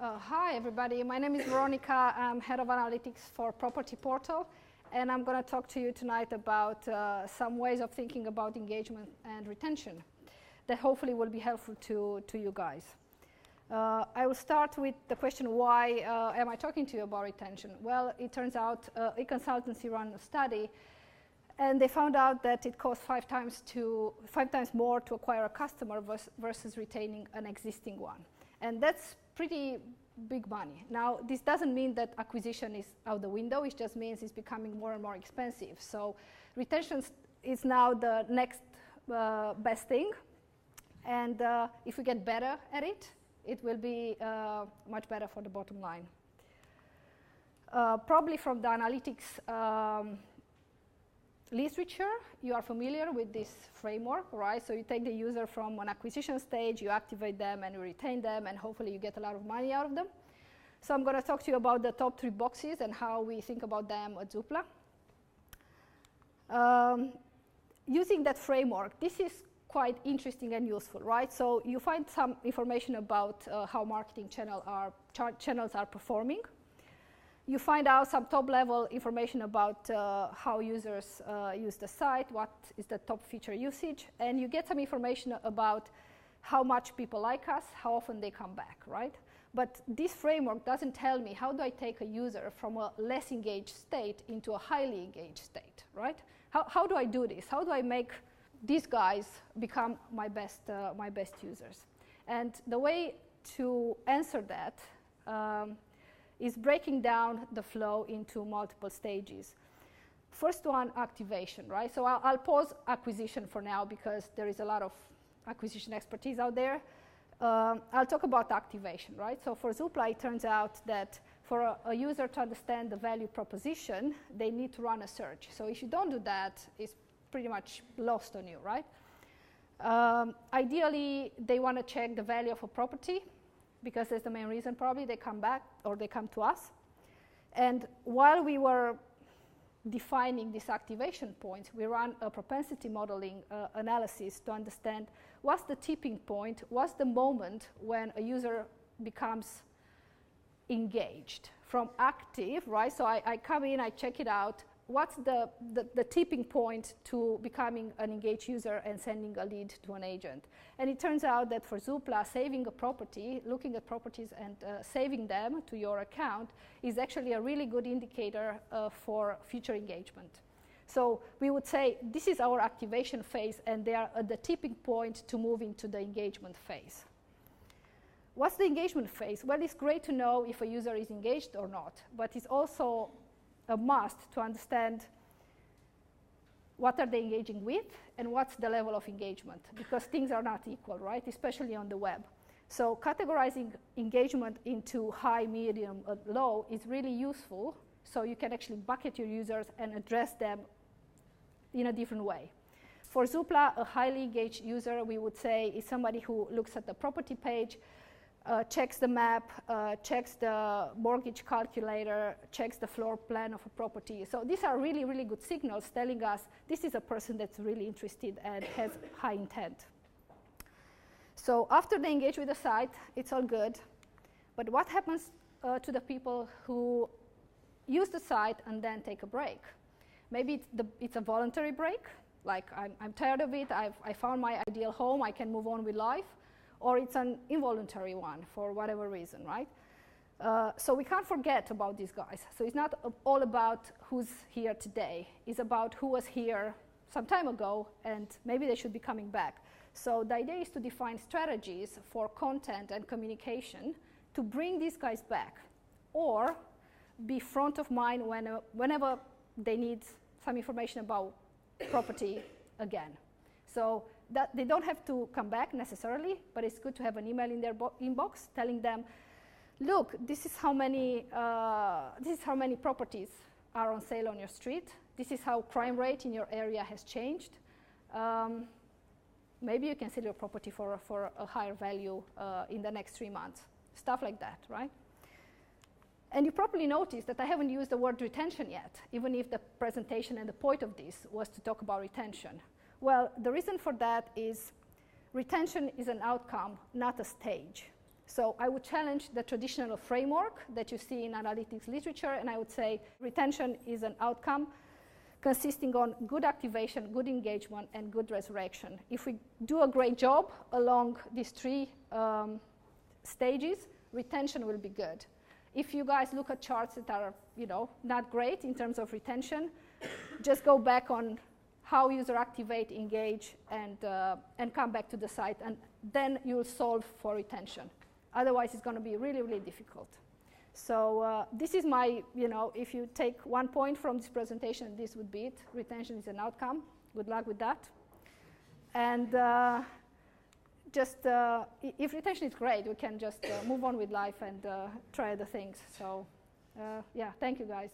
Hi, everybody. My name is Veronica. I'm head of analytics for Property Portal, and I'm going to talk to you tonight about some ways of thinking about engagement and retention that hopefully will be helpful to you guys. I will start with the question, why am I talking to you about retention? Well, it turns out a consultancy ran a study, and they found out that it costs 5 times more to acquire a customer versus retaining an existing one. And that's pretty big money. Now, this doesn't mean that acquisition is out the window. It just means it's becoming more and more expensive. So retention is now the next best thing. And if we get better at it, it will be much better for the bottom line. Probably from the analytics literature, you are familiar with this framework, right? So you take the user from an acquisition stage, you activate them, and you retain them, and hopefully you get a lot of money out of them. So I'm going to talk to you about the top 3 boxes and how we think about them at Zoopla. Using that framework, this is quite interesting and useful, right? So you find some information about how marketing channels are performing. You find out some top-level information about how users use the site, what is the top feature usage, and you get some information about how much people like us, how often they come back, right? But this framework doesn't tell me how do I take a user from a less engaged state into a highly engaged state, right? How do I do this? How do I make these guys become my best users? And the way to answer that is breaking down the flow into multiple stages. First one, activation, right? So I'll pause acquisition for now because there is a lot of acquisition expertise out there. I'll talk about activation, right? So for Zoopla, it turns out that for a user to understand the value proposition, they need to run a search. So if you don't do that, it's pretty much lost on you, right? Ideally, they want to check the value of a property, because that's the main reason probably they come back or they come to us. And while we were defining these activation points, we ran a propensity modeling analysis to understand what's the tipping point, what's the moment when a user becomes engaged from active, right? So I come in, I check it out. What's the tipping point to becoming an engaged user and sending a lead to an agent? And it turns out that for Zoopla, saving a property, looking at properties and saving them to your account is actually a really good indicator for future engagement. So we would say this is our activation phase, and they are at the tipping point to move into the engagement phase. What's the engagement phase? Well, it's great to know if a user is engaged or not, but it's also a must to understand what are they engaging with and what's the level of engagement, because things are not equal, right? Especially on the web. So categorizing engagement into high, medium, and low is really useful, so you can actually bucket your users and address them in a different way. For Zoopla, a highly engaged user, we would say, is somebody who looks at the property page, checks the map, checks the mortgage calculator, checks the floor plan of a property. So these are really, really good signals telling us this is a person that's really interested and has high intent. So after they engage with the site, it's all good. But what happens to the people who use the site and then take a break? Maybe it's a voluntary break, like I'm tired of it, I found my ideal home, I can move on with life. Or it's an involuntary one for whatever reason, right? So we can't forget about these guys. So it's not all about who's here today. It's about who was here some time ago, and maybe they should be coming back. So the idea is to define strategies for content and communication to bring these guys back, or be front of mind whenever they need some information about property again. So that they don't have to come back necessarily, but it's good to have an email in their inbox telling them, look, this is how many properties are on sale on your street. This is how crime rate in your area has changed. Maybe you can sell your property for a higher value in the next 3 months. Stuff like that, right? And you probably noticed that I haven't used the word retention yet, even if the presentation and the point of this was to talk about retention. Well, the reason for that is retention is an outcome, not a stage. So I would challenge the traditional framework that you see in analytics literature, and I would say retention is an outcome consisting on good activation, good engagement, and good resurrection. If we do a great job along these three stages, retention will be good. If you guys look at charts that are, not great in terms of retention, just go back on how user activate, engage, and come back to the site, and then you'll solve for retention. Otherwise, it's going to be really, really difficult. So this is my, if you take 1 point from this presentation, this would be it. Retention is an outcome. Good luck with that. And if retention is great, we can just move on with life and try other things. So yeah, thank you guys.